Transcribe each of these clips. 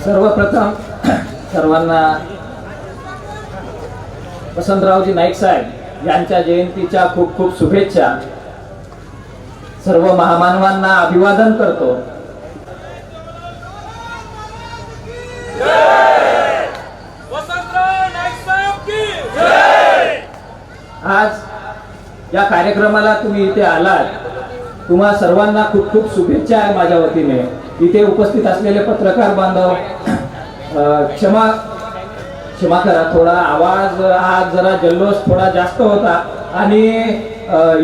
सर्वप्रथम सर्वांना वसंतरावजी नाईक साहेब यांच्या जयंतीच्या खूप खूप शुभेच्छा. सर्व महामानवांना अभिवादन करतो. आज या कार्यक्रमाला तुम्ही इथे आलात, तुम्हा सर्वांना खूप खूप शुभेच्छा आहे माझ्या वतीने. इथे उपस्थित असलेले पत्रकार बांधव, क्षमा करा, थोडा आवाज आज जरा जल्लोष थोडा जास्त होता आणि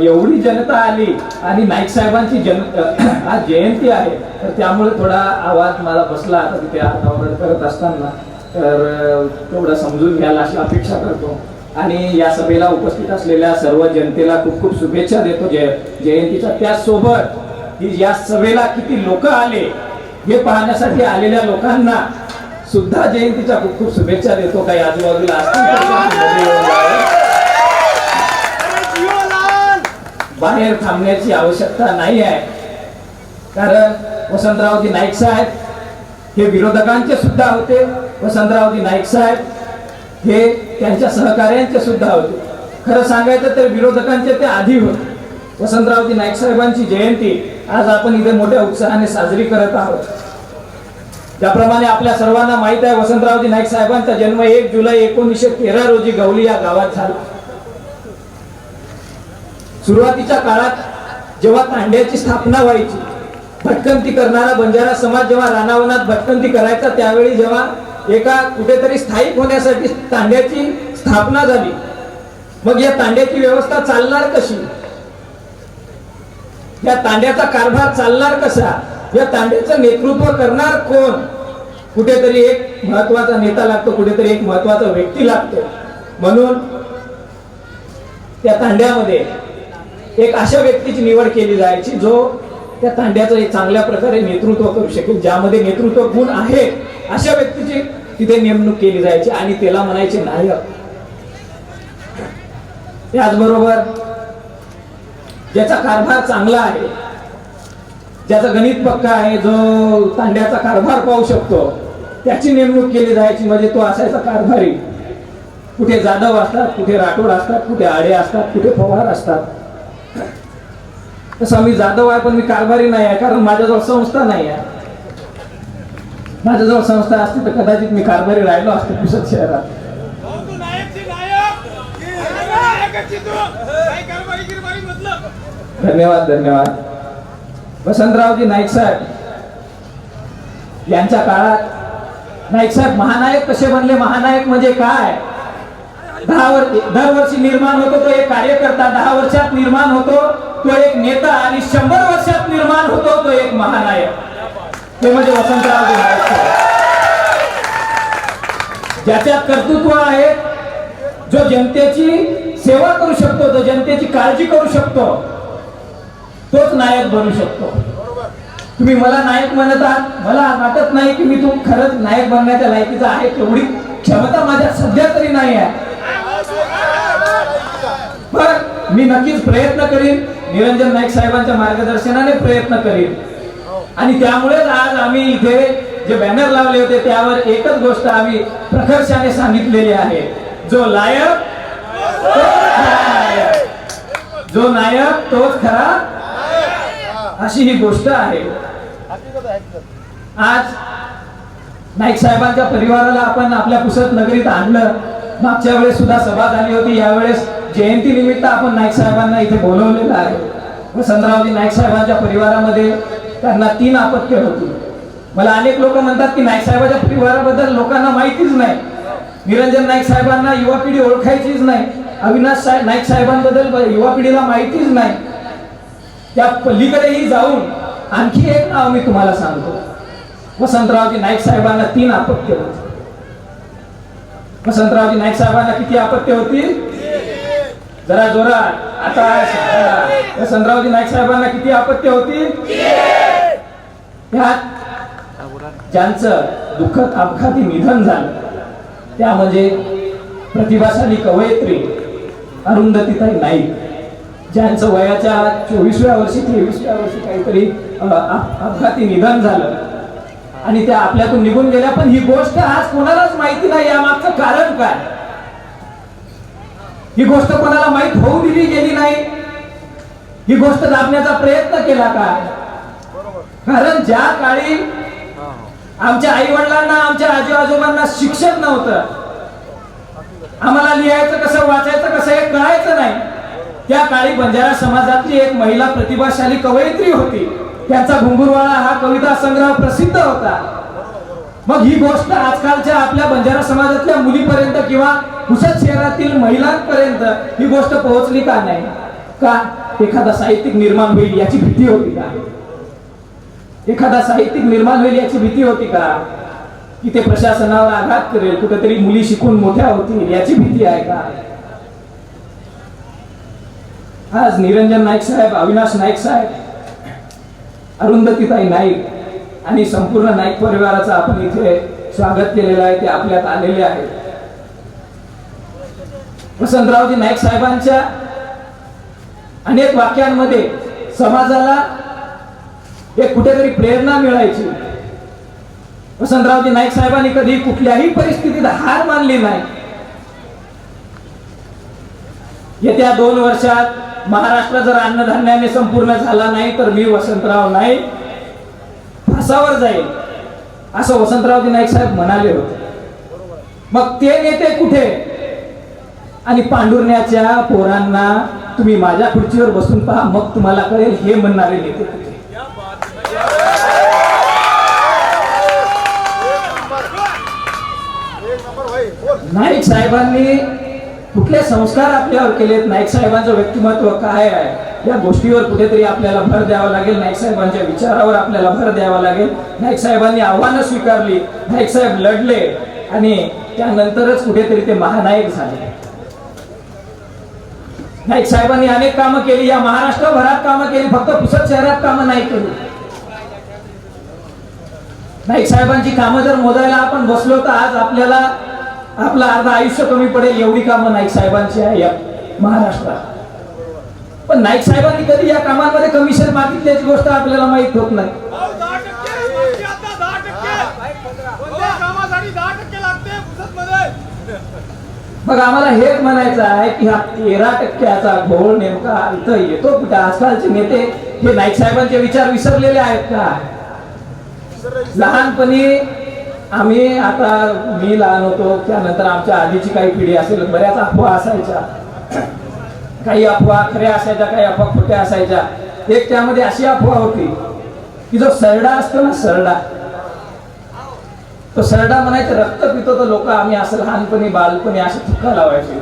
एवढी जनता आली आणि नाईक साहेबांची आज जयंती आहे, तर त्यामुळे थोडा आवाज मला बसला तिथे आरडाओरड करत असताना, तर तेवढं समजून घ्यायला अशी अपेक्षा करतो. आणि या सभेला उपस्थित असलेल्या सर्व जनतेला खूप खूप शुभेच्छा देतो जयंतीच्या. त्याचसोबत या सभेला किती लोक आले हे पाहण्यासाठी आलेल्या लोकांना सुद्धा जयंतीच्या खूप खूप शुभेच्छा देतो. काही आजूबाजूला बाहेर थांबण्याची आवश्यकता नाही आहे, कारण वसंतरावजी नाईक साहेब हे विरोधकांचे सुद्धा होते. वसंतरावजी नाईक साहेब हे त्यांच्या सहकार्यांचे सुद्धा होते. खरं सांगायचं तर विरोधकांचे ते आधी होते. वसंतरावजी नाईक साहेबांची जयंती आज आपण इथे मोठ्या उत्साहाने साजरी करत आहोत. ज्याप्रमाणे आपल्या सर्वांना माहित आहे, वसंतरावजी नाईक साहेबांचा जन्म 1 जुलै 1913 रोजी गवली या गावात झाला. सुरुवातीच्या काळात जेव्हा तांड्याची स्थापना व्हायची, भटकंती करणारा बंजारा समाज जेव्हा रानावनात भटकंती करायचा, त्यावेळी जेव्हा एका कुठेतरी स्थायिक होण्यासाठी तांड्याची स्थापना झाली, मग या तांड्याची व्यवस्था चालणार कशी, या तांड्याचा कारभार चालणार कसा, या तांड्याचं नेतृत्व करणार कोण, कुठेतरी एक महत्वाचा नेता लागतो, कुठेतरी एक महत्वाचा व्यक्ती लागतो. म्हणून त्या तांड्यामध्ये एक अशा व्यक्तीची निवड केली जायची जो त्या तांड्याचं एक चांगल्या प्रकारे नेतृत्व करू शकेल, ज्यामध्ये नेतृत्व गुण आहे अशा व्यक्तीची तिथे नेमणूक केली जायची आणि त्याला म्हणायचे नायक. त्याचबरोबर ज्याचा कारभार चांगला आहे, ज्याचं गणित पक्का आहे, जो तांड्याचा कारभार पाहू शकतो, त्याची नेमणूक केली जायची. म्हणजे तो असायचा कारभारी. कुठे जाधव असतात, कुठे राठोड असतात, कुठे आडे असतात, कुठे पवार असतात. तसं मी जाधव आहे, पण मी कारभारी नाही आहे, कारण माझ्याजवळ संस्था नाही आहे. माझ्याजवळ संस्था असती तर कदाचित मी कारभारी राहिलो असतो पुसद शहरात. धन्यवाद धन्यवाद. वसंतरावजी नाईक साहेब यांच्या काळात नाईक साहेब महानायक कसे बनले, महानायक म्हणजे काय, दरवर्षी निर्माण होतो तो एक कार्यकर्ता, 10 वर्षात निर्माण होतो तो एक नेता आणि 100 वर्षात निर्माण होतो तो एक महानायक. ते म्हणजे वसंतरावजी नाईक साहेब. ज्याच्यात कर्तृत्व आहे, जो जनतेची सेवा करू शकतो, जो जनतेची काळजी करू शकतो, तोच नायक बनू शकतो. तुम्ही मला नायक म्हणत आहात, मला वाटत नाही की मी खरंच नायक बनण्याच्या लायकीचा आहे, तेवढी क्षमता माझ्या सध्या तरी नाही आहे. पण मी नक्कीच प्रयत्न करीन, निरंजन नाईक साहेबांच्या मार्गदर्शनाने प्रयत्न करीन. आणि त्यामुळेच आज आम्ही इथे जे बॅनर लावले होते त्यावर एकच गोष्ट आम्ही प्रखरपणे सांगितलेली आहे, जो लायक जो नायक तोच खरा, अशी ही गोष्ट आहे. आज नाईक साहेबांच्या परिवाराला आपण आपल्या पुसद नगरीत आणलं. मागच्या वेळेस सुद्धा सभा झाली होती, यावेळेस जयंती निमित्त आपण नाईक साहेबांना इथे बोलवलेलं आहे. वसंतरावजी नाईक साहेबांच्या परिवारामध्ये त्यांना 3 अपत्य होती. मला अनेक लोक म्हणतात की नाईक साहेबांच्या परिवाराबद्दल लोकांना माहितीच नाही, निरंजन नाईक साहेबांना युवा पिढी ओळखायचीच नाही, अविनाश नाईक साहेबांबद्दल युवा पिढीला माहितीच नाही. त्या पलीकडेही जाऊन आणखी एक नाव मी तुम्हाला सांगतो. वसंतरावजी नाईक साहेबांना 3 अपत्य होती. वसंतरावजी नाईक साहेबांना किती अपत्य होती, जरा जोरात आता. वसंतरावजी नाईक साहेबांना किती अपत्य होती, त्यात ज्यांचं दुःखद अपघाती निधन झालं त्या म्हणजे प्रतिभाशाली कवयित्री अरुंधतीताई नाईक, ज्यांचं वयाच्या 24व्या वर्षी 23व्या वर्षी काहीतरी अपघाती निधन झालं. आणि त्या आपल्यातून निघून गेल्या, पण ही गोष्ट आज कोणालाच माहिती नाही. यामागचं कारण काय? ही गोष्ट कोणाला माहित होऊ दिली गेली नाही. ही गोष्ट दाबण्याचा प्रयत्न केला का? कारण ज्या काळी आमच्या आई वडिलांना, आमच्या आजी आजोबांना शिक्षण नव्हतं, आम्हाला लिहायचं कसं, वाचायचं कसं हे कळायचं नाही, त्या काळी बंजारा समाजातली एक महिला प्रतिभाशाली कवयित्री होती. त्यांचा घुंगुरवाळा हा कविता संग्रह प्रसिद्ध होता. मग ही गोष्ट आजकालच्या आपल्या बंजारा समाजातल्या मुलीपर्यंत किंवा पुसद शहरातील महिलांपर्यंत ही गोष्ट पोहोचली का नाही? का एखादा साहित्यिक निर्माण होईल याची भीती होती का? एखादा साहित्यिक निर्माण होईल याची भीती होती का? की ते प्रशासनावर आघात करेल, कुठेतरी मुली शिकून मोठ्या होतील याची भीती आहे का? आज निरंजन नाईक साहेब, अविनाश नाईक साहेब, अरुंधतीताई नाईक आणि संपूर्ण नाईक परिवाराचं आपण इथे स्वागत केलेलं आहे. ते आपल्यात आलेले आहेत. वसंतरावजी नाईक साहेबांच्या अनेक वाक्यांमध्ये समाजाला एक कुठेतरी प्रेरणा मिळायची. वसंतरावजी नाईक साहेबांनी कधी कुठल्याही परिस्थितीत हार मानली नाही. येत्या 2 वर्षात महाराष्ट्र जर अन्नधान्याने संपूर्ण झाला नाही तर मी वसंतराव नाईक फासावर जाईल, असं वसंतरावजी नाईक साहेब म्हणाले होते. मग ते नेते कुठे? आणि पांडुरण्याच्या पोरांना तुम्ही माझ्या खुर्चीवर बसून पहा, मग तुम्हाला कळेल हे म्हणणारे नेते कुठे? नाईक साहेबांनी कुठले संस्कार आपल्यावर केलेत, नाईक साहेबांचं व्यक्तिमत्व काय आहे, या गोष्टीवर कुठेतरी आपल्याला भर द्यावा लागेल. नाईक साहेबांच्या विचारावर आपल्याला भर द्यावा लागेल. नाईक साहेबांनी आव्हानं स्वीकारली, नाईक साहेब लढले आणि त्यानंतरच कुठेतरी ते महानायक झाले. नाईक साहेबांनी अनेक कामं केली, या महाराष्ट्रभरात कामं केली, फक्त पुसद शहरात कामं नाही केली. नाईक साहेबांची कामं जर मोजायला आपण बसलो तर आज आपल्याला आपलं अर्ध आयुष्य कमी पडेल, एवढी कामं नाईक साहेबांची आहे या महाराष्ट्रात. पण नाईक साहेबांनी कधी या कामांमध्ये कमिशन मागितल्याची गोष्ट आपल्याला माहित होत नाही. मग आम्हाला हेच म्हणायचं आहे की हा 13% घोळ नेमका इथं येतो कुठे? आजकालचे नेते हे नाईक साहेबांचे विचार विसरलेले आहेत का? लहानपणी आम्ही, आता मी लहान होतो त्यानंतर आमच्या आधीची काही पिढी असेल, बऱ्याच अफवा असायच्या. काही अफवा खऱ्या असायच्या, काही अफवा खोट्या असायच्या. एक त्यामध्ये अशी अफवा होती की जो सरडा असतो ना, सरडा, तो सरडा म्हणायचं रक्त पितो तो लोक आम्ही असं लहानपणी बालपणी असे थुका लावायचे.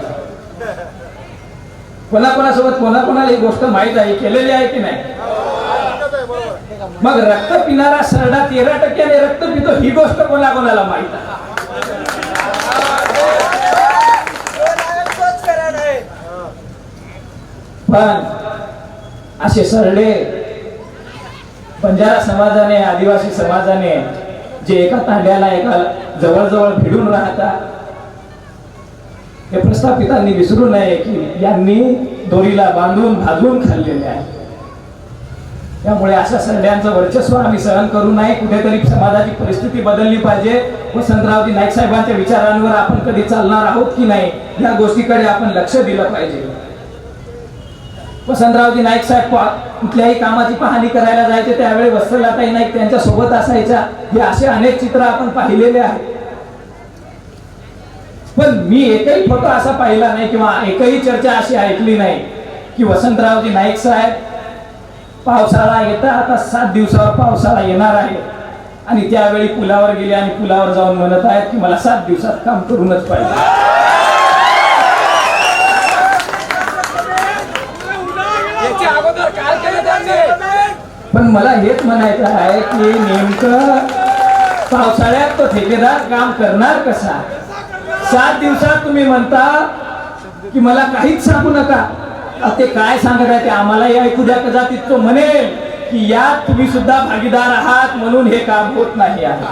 कोणाकोणासोबत कोणाकोणाला ही गोष्ट माहित आहे, केलेली आहे की नाही? मग रक्त पिणारा सरडा 13% रक्त पितो ही गोष्ट कोणाकोणाला माहित आहे? पण असे सरडे बंजारा समाजाने, आदिवासी समाजाने जे एका तांड्याला एका जवळजवळ भिडून राहतात, हे प्रस्थापितांनी विसरू नये की यांनी दोरीला बांधून भाजून खाल्लेले आहे. त्यामुळे अशा सरड्यांचं वर्चस्व आम्ही सहन करू नये. कुठेतरी समाजाची परिस्थिती बदलली पाहिजे. वसंतरावजी नाईक साहेबांच्या विचारांवर आपण कधी चालणार आहोत की नाही या गोष्टीकडे आपण लक्ष दिलं पाहिजे. वसंतरावजी नाईक साहेब कुठल्याही कामाची पाहणी करायला जायचे त्यावेळी वत्सलाताई नाईक त्यांच्या सोबत असायच्या. हे असे अनेक चित्र आपण पाहिलेले आहेत. पण मी एकही फोटो असा पाहिला नाही किंवा एकही चर्चा अशी ऐकली नाही की वसंतरावजी नाईक साहेब पावसाळा येता आता 7 दिवसावर पावसाळा येणार आहे आणि त्यावेळी पुलावर गेले आणि पुलावर जाऊन म्हणत आहेत की मला 7 दिवसात काम करूनच पाहिजे. पण मला हेच म्हणायचं आहे की नेमकं पावसाळ्यात तो ठेकेदार काम करणार कसा? 7 दिवसात तुम्ही म्हणता की मला काहीच सांगू नका. ते काय सांगत आहे ते आम्हालाही ऐकू द्या. कदाचित तो म्हणेल की यात तुम्ही सुद्धा भागीदार आहात म्हणून हे काम होत नाही आहे.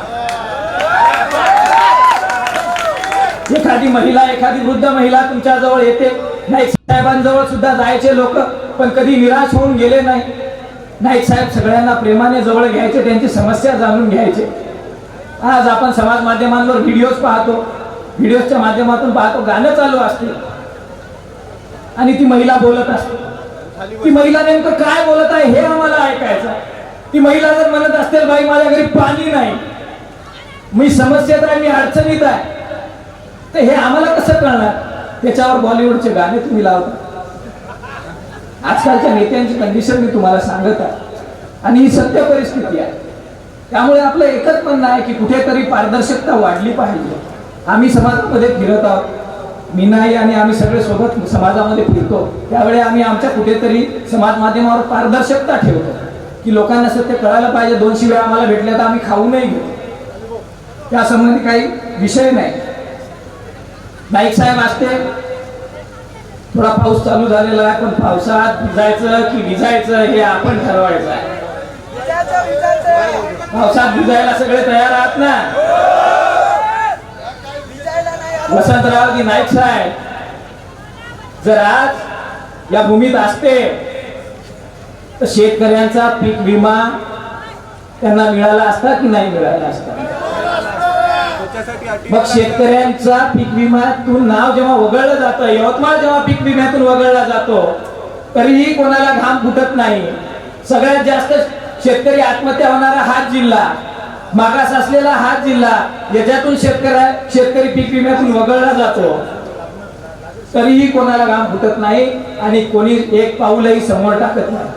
एखादी महिला, एखादी वृद्ध महिला तुमच्या जवळ येते, नाईक साहेबांजवळ सुद्धा जायचे लोक पण कधी निराश होऊन गेले नाही. नाईक साहेब सगळ्यांना प्रेमाने जवळ घ्यायचे, त्यांची समस्या जाणून घ्यायचे. आज आपण समाज माध्यमांवर व्हिडिओज पाहतो, व्हिडिओच्या माध्यमातून पाहतो, गाणं चालू असते आणि ती महिला बोलत असते. ती महिला नेमकं काय बोलत आहे हे आम्हाला ऐकायचं. ती महिला जर म्हणत असते बाई माझ्या घरी पाणी नाही, मी समस्येत आहे, मी अडचणीत आहे, तर हे आम्हाला कसं कळणार? त्याच्यावर बॉलिवूडचे गाणे तुम्ही लावता. आजकालच्या नेत्यांची कंडिशन मी तुम्हाला सांगत आहे आणि ही सत्य परिस्थिती आहे. त्यामुळे आपलं एकच म्हणणं आहे की कुठेतरी पारदर्शकता वाढली पाहिजे. आम्ही समाजामध्ये फिरत आहोत, मी नाही आणि आम्ही सगळे सोबत समाजामध्ये फिरतो, त्यावेळी आम्ही आमच्या कुठेतरी समाज माध्यमावर पारदर्शकता ठेवतो की लोकांना सत्य कळायला पाहिजे. 2 शिव्या आम्हाला भेटल्या तर आम्ही खाऊ नाही घेऊ, त्या संबंधी काही विषय नाही. नाईक साहेब असते, थोडा पाऊस चालू झालेला आहे, पण पावसात भिजायचं की भिजायचं हे आपण ठरवायचं आहे. पावसात भिजायला सगळे तयार आहात ना? वसंतरावजी नाईक साहेब जर आज या भूमीत असते तर शेतकऱ्यांचा पीक विमा त्यांना मिळाला असता की नाही मिळाला असता? मग शेतकऱ्यांचा पीक विम्यातून नाव जेव्हा वगळलं जातं, यवतमाळ जेव्हा पीक विम्यातून वगळला जातो, तरीही कोणाला घाम फुटत नाही. सगळ्यात जास्त शेतकरी आत्महत्या होणारा हाच जिल्हा, मागास असलेला हाच जिल्हा, याच्यातून शेतकरी पीक विम्यातून वगळला जातो, तरीही कोणाला घाम फुटत नाही आणि कोणी एक पाऊलही समोर टाकत नाही.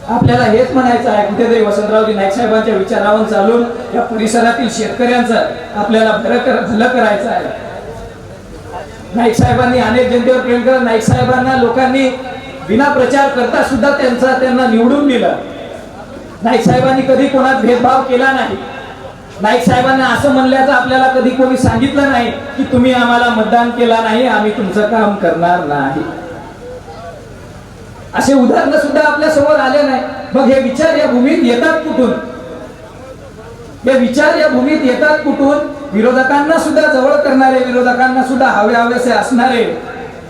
आपल्याला हेच म्हणायचं आहे, कुठेतरी वसंतरावजी नाईक साहेबांच्या विचारावर चालून या परिसरातील शेतकऱ्यांचं आपल्याला भलं करायचं आहे. नाईक साहेबांनी अनेक जनतेवर प्रेम करत, नाईक साहेबांना लोकांनी बिना प्रचार करता सुद्धा त्यांना निवडून दिलं. नाईक साहेबांनी कधी कोणात भेदभाव केला नाही. नाईक साहेबांना असं म्हणल्याचं आपल्याला कधी कोणी सांगितलं नाही की तुम्ही आम्हाला मतदान केला नाही, आम्ही तुमचं काम करणार नाही. असे उदाहरण सुद्धा आपल्या समोर आले नाही. मग हे विचार या भूमीत येतात कुठून? हे विचार या भूमीत येतात कुठून? विरोधकांना सुद्धा जवळ करणारे, विरोधकांना सुद्धा हवेसे असणारे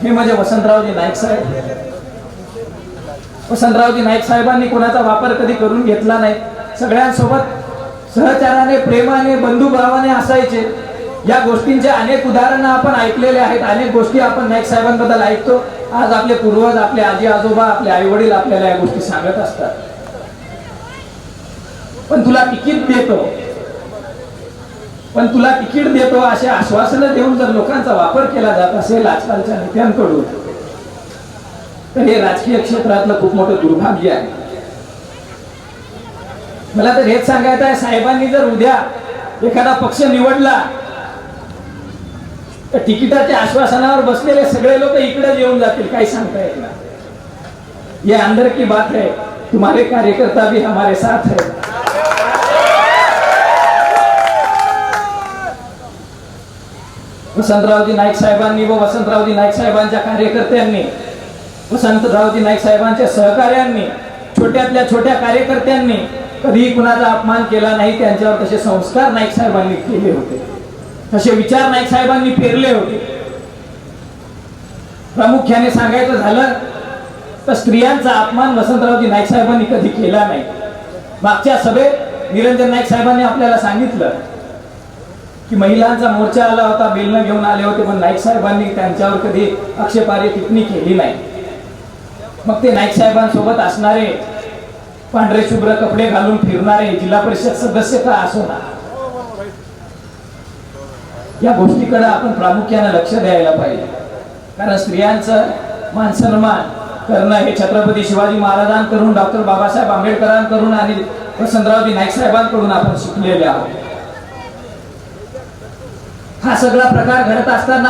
हे म्हणजे वसंतरावजी नाईक साहेब. वसंतरावजी नाईक साहेबांनी कोणाचा वापर कधी करून घेतला नाही. सगळ्यांसोबत सहचाराने, प्रेमाने, बंधुभावाने असायचे. या गोष्टींचे अनेक उदाहरणं आपण ऐकलेले आहेत. अनेक गोष्टी आपण नाईक साहेबांबद्दल ऐकतो. आज आपले पूर्वज, आपले आजी आजोबा, आपले आई वडील आपल्याला या गोष्टी सांगत असतात. पण तुला तिकीट देतो असे आश्वासनं देऊन जर लोकांचा वापर केला जात असेल आजकालच्या नेत्यांकडून, तर हे राजकीय क्षेत्रातलं खूप मोठं दुर्भाग्य आहे. मला तर हेच सांगायचं आहे, साहेबांनी जर उद्या एखादा पक्ष निवडला तर तिकिटाच्या आश्वासनावर बसलेले सगळे लोक इकडे येऊन जातील, काही सांगता येत नाही. ये अंदर की बात है, तुम्हारे कार्यकर्ता भी हमारे साथ है. वसंतरावजी नाईक साहेबांनी व वसंतरावजी नाईक साहेबांच्या कार्यकर्त्यांनी, वसंतरावजी नाईक साहेबांच्या सहकार्यांनी, छोट्यातल्या छोट्या कार्यकर्त्यांनी कधीही कुणाचा अपमान केला नाही. त्यांच्यावर तसे संस्कार नाईक साहेबांनी केले होते, तसे विचार नाईक साहेबांनी पेरले होते. प्रामुख्याने सांगायचं झालं तर स्त्रियांचा अपमान वसंतरावजी नाईक साहेबांनी कधी केला नाही. मागच्या सभेत निरंजन नाईक साहेबांनी आपल्याला सांगितलं की महिलांचा मोर्चा आला होता, बेलनं घेऊन आले होते, पण नाईक साहेबांनी त्यांच्यावर कधी आक्षेपार्ह टिप्पणी केली नाही. मग ते नाईक साहेबांसोबत असणारे, पांढरे शुभ्र कपडे घालून फिरणारे जिल्हा परिषद सदस्य का असो ना, या गोष्टीकडे आपण प्रामुख्याने लक्ष द्यायला पाहिजे. कारण स्त्रियांचं मान सन्मान करणं हे छत्रपती शिवाजी महाराजांकडून, डॉक्टर बाबासाहेब आंबेडकरांकडून आणि वसंतरावजी नाईक साहेबांकडून आपण शिकलेले आहोत. हा सगळा प्रकार घडत असताना,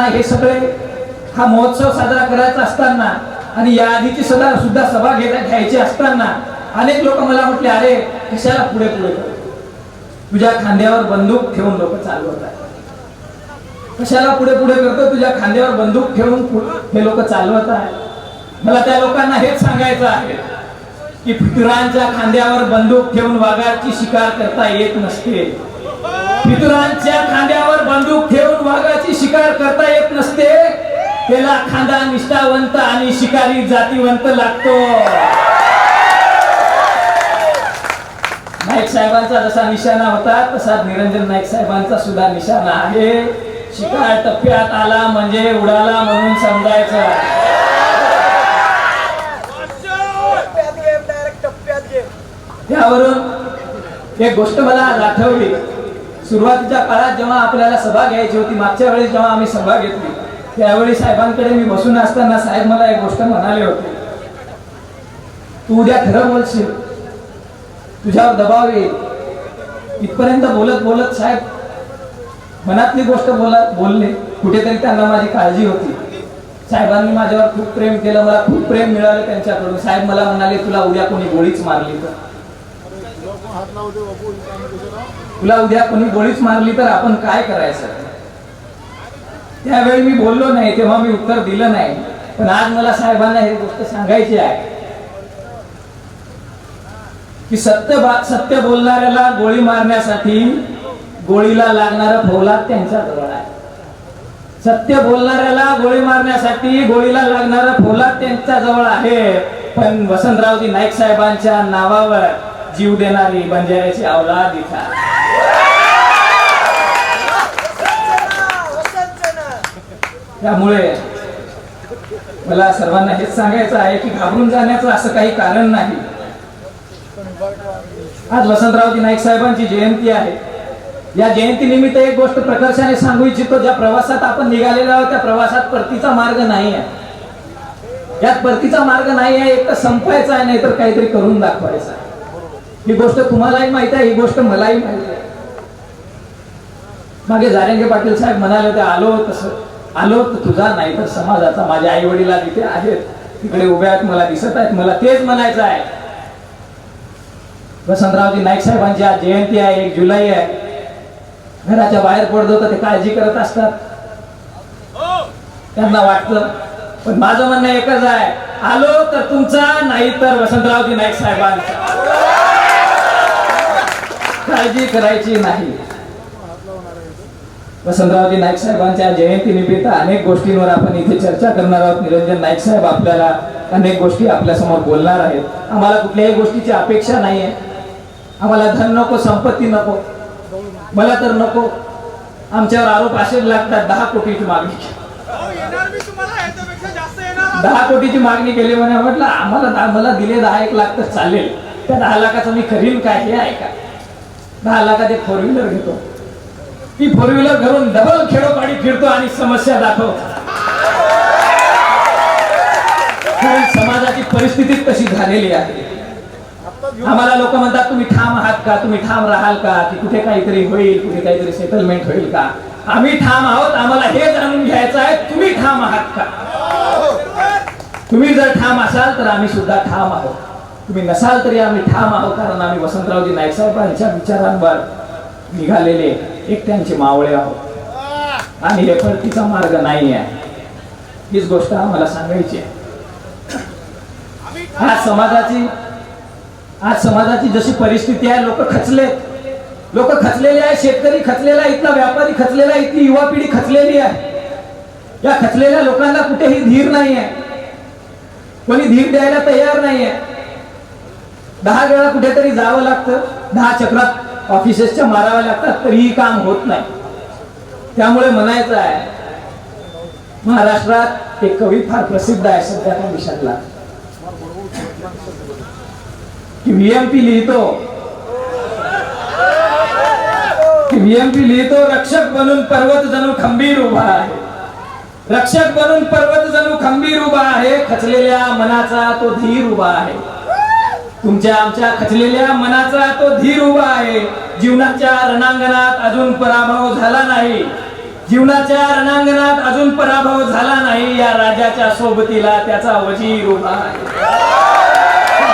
हा महोत्सव साजरा करायचा असताना आणि या आधीची सुद्धा सभा घ्यायची असताना अनेक लोक मला म्हटले, अरे कशाला पुढे तुझ्या खांद्यावर बंदूक ठेवून लोक चालवत आहेत, कशाला पुढे करतो, तुझ्या खांद्यावर बंदूक ठेवून हे लोक चालवत आहेत. मला त्या लोकांना हेच सांगायचं आहे की फितुरांच्या खांद्यावर बंदूक ठेवून वाघाची शिकार करता येत नसते. फितुरांच्या खांद्यावर बंदूक ठेवून वाघाची शिकार करता येत नसते. त्याला खांदा निष्ठावंत आणि शिकारी जातीवंत लागतो. नाईक साहेबांचा जसा निशाणा होता तसा निरंजन नाईक साहेबांचा सुद्धा निशाणा आहे. शिकार टप्प्यात आला म्हणजे उडाला म्हणून समजायचं. त्यावरून एक गोष्ट मला आज आठवली. सुरुवातीच्या काळात जेव्हा आपल्याला सभा घ्यायची होती, मागच्या वेळेस जेव्हा आम्ही सभा घेतली त्यावेळी साहेबांकडे मी बसून असताना साहेब मला एक गोष्ट म्हणाले होते, तू उद्या खरं बोलशील, तुझ्यावर दबाव येईल. इथपर्यंत बोलत बोलत साहेब मनातली गोष्ट बोलले. कुठेतरी त्यांना माझी काळजी होती. साहेबांनी माझ्यावर खूप प्रेम केलं, मला खूप प्रेम मिळालं त्यांच्याकडून. साहेब मला म्हणाले, तुला उद्या कोणी गोळीच मारली तर, तुला उद्या कोणी गोळीच मारली तर आपण काय करायचं. त्यावेळी मी बोललो नाही, तेव्हा मी उत्तर दिलं नाही. पण आज मला साहेबांना ही गोष्ट सांगायची आहे की सत्य बोलणाऱ्याला गोळी मारण्यासाठी गोळीला लागणारं फौलाद त्यांच्या जवळ आहे. सत्य बोलणाऱ्याला गोळी मारण्यासाठी गोळीला लागणारं फौलाद त्यांच्या जवळ आहे. पण वसंतरावजी नाईक साहेबांच्या नावावर जीव देणारी बंजाऱ्याची औलाद इथं. त्यामुळे मला सर्वांना हेच सांगायचं आहे की घाबरून जाण्याचं असं काही कारण नाही. आज वसंतरावजी नाईक साहेबांची जयंती आहे. या जयंती निमित्त एक गोष्ट प्रकर्षाने सांगू इच्छितो, ज्या प्रवासात आपण निघालेलो आहोत त्या प्रवासात परतीचा मार्ग नाही आहे. यात परतीचा मार्ग नाही आहे. एक तर संपायचा आहे, नाही तर काहीतरी करून दाखवायचं आहे. ही गोष्ट तुम्हालाही माहिती आहे, ही गोष्ट मलाही माहिती आहे. मागे जारंगे पाटील साहेब म्हणाले होते, आलो तर तुझा नाही तर समाजाचा. माझ्या आई वडिला तिथे आहेत, तिकडे उभे आहेत, मला दिसत आहेत. मला तेच म्हणायचं आहे. वसंतरावजी नाईक साहेबांची आज जयंती आहे, 1 जुलै आहे. घराच्या बाहेर पडतो तर ते काळजी करत असतात, त्यांना वाटतं. पण माझं म्हणणं एकच आहे, आलो तर तुमचा, नाही तर वसंतरावजी नाईक साहेबांचा. काळजी करायची नाही. वसंतरावजी नाईक साहेबांच्या जयंती निमित्त अनेक गोष्टींवर आपण इथे चर्चा करणार आहोत. निरंजन नाईक साहेब आपल्याला अनेक गोष्टी आपल्या समोर बोलणार आहेत. आम्हाला कुठल्याही गोष्टीची अपेक्षा नाहीये. आम्हाला धन नको, संपत्ती नको, मला तर नको. आमच्यावर आरोप असे लागतात 10 कोटीची मागणी, 10 कोटीची मागणी केली. म्हटलं मला दिले 10-1 लाख तर चालेल, त्या 10 लाखाचं मी करीन काय हे आहे का. 10 लाखात एक 4 व्हीलर घेतो, ती 4 व्हीलर घरून डबल खेडोपाडी फिरतो आणि समस्या दाखवतो. समाजाची परिस्थिती तशी झालेली आहे. आम्हाला लोक म्हणतात, तुम्ही ठाम आहात का, तुम्ही ठाम राहाल का, की कुठे काहीतरी होईल, कुठे काहीतरी सेटलमेंट होईल का. आम्ही ठाम आहोत. आम्हाला हे जाणून घ्यायचं आहे, तुम्ही ठाम आहात का. तुम्ही जर ठाम असाल तर आम्ही सुद्धा ठाम आहोत. तुम्ही नसाल तरी आम्ही ठाम आहोत, कारण आम्ही वसंतरावजी नाईक साहेबांच्या विचारांवर निघालेले एक त्यांचे मावळे आहोत आणि हे परतीचा मार्ग नाही आहे. हीच गोष्ट आम्हाला सांगायची आहे. आज समाजाची जशी परिस्थिती आहे, लोक खचलेले आहे. शेतकरी खचलेला, इथला व्यापारी खचलेला, इथली युवा पिढी खचलेली आहे. या खचलेल्या लोकांना कुठेही धीर नाही आहे, कोणी धीर द्यायला तयार नाही आहे. 10 वेळा कुठेतरी जावं लागतं, 10 चक्रात ऑफिसेसच्या माराव्या लागतात, तरीही काम होत नाही. त्यामुळे म्हणायचं आहे, महाराष्ट्रात एक कवी फार प्रसिद्ध आहे सध्या त्या विषयातला, की व्हीएमपी लिहितो रक्षक बनून पर्वत जणू खंबीर उभा आहे. रक्षक बनून पर्वत जणू खंबीर उभा आहे. खचलेल्या मनाचा तो धीर उभा आहे. तुमच्या आमच्या खचलेल्या मनाचा तो धीर उभा आहे. जीवनाच्या रणांगणात अजून पराभव झाला नाही. जीवनाच्या रणांगणात अजून पराभव झाला नाही. या राजाच्या सोबतीला त्याचा वजीर उभा आहे.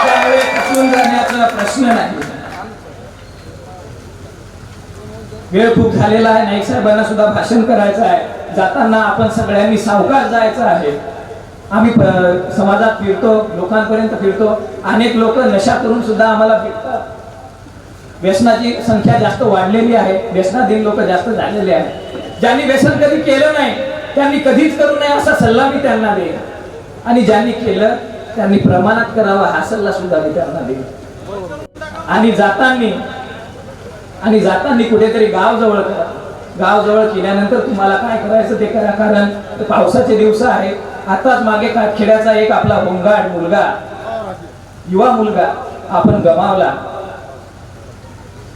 त्यामुळे खचून जाण्याचा प्रश्न नाही. वेळ खूप झालेला आहे. नाईक साहेबांना सुद्धा भाषण करायचं आहे. जाताना आपण सगळ्यांनी सावकाश जायचं आहे. आम्ही समाजात फिरतो, लोकांपर्यंत फिरतो. अनेक लोक नशा करून सुद्धा आम्हाला भेटतात. व्यसनाची संख्या जास्त वाढलेली आहे. व्यसनाधीन लोक जास्त झालेले आहेत. ज्यांनी व्यसन कधी केलं नाही त्यांनी कधीच करू नये असा सल्ला मी त्यांना देईन, आणि ज्यांनी केलं त्यांनी प्रमाणात करावा हा सल्ला सुद्धा मी त्यांना देईन. आणि जाताना कुठेतरी गावजवळ करा. गावजवळ केल्यानंतर तुम्हाला काय करायचं ते करा, कारण पावसाचे दिवस आहेत. आताच मागे खेड्याचा एक आपला होमगार्ड मुलगा, युवा मुलगा आपण गमावला.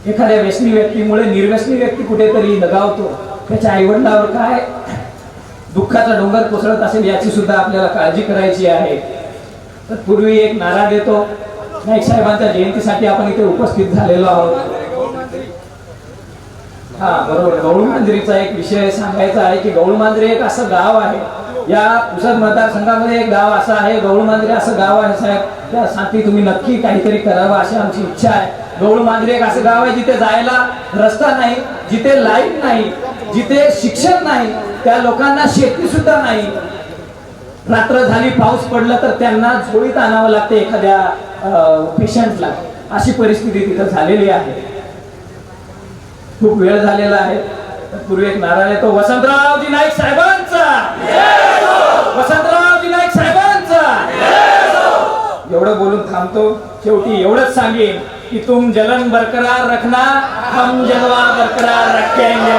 एखाद्या व्यसनी व्यक्तीमुळे निर्व्यसनी व्यक्ती कुठेतरी दगावतो. त्याच्या आईवडिलावर काय दुःखाचा डोंगर कोसळत असेल याची सुद्धा आपल्याला काळजी करायची आहे. तर पूर्वी एक नारा देतो. नाईक साहेबांच्या जयंतीसाठी आपण इथे उपस्थित झालेलो आहोत. हा बरोबर, गवळूमांजरीचा एक विषय सांगायचा आहे की गवळूमांजरी एक असं गाव आहे, या पुसद मतदारसंघामध्ये एक गाव असं आहे, गवळूमांजरी असं गाव आहे साहेब. त्यासाठी तुम्ही नक्की काहीतरी करावं अशी आमची इच्छा आहे. गवळूमांजरी एक असं गाव आहे जिथे जायला रस्ता नाही, जिथे लाईट नाही, जिथे शिक्षण नाही, त्या लोकांना शेती सुद्धा नाही. रात्र झाली, पाऊस पडला तर त्यांना झोळीत आणावं लागते एखाद्या पेशंटला. अशी परिस्थिती तिथं झालेली आहे. खूप वेळ झालेला आहे. पूर्वी एक नारा आहे तो वसंतरावजी नाईक साहेबांचा, वसंतरावजी नाईक साहेबांचा. एवढं बोलून थांबतो. शेवटी एवढंच सांगेन की तुम जलन बरकरार रखना, हम जलवा बरकरार रखेंगे.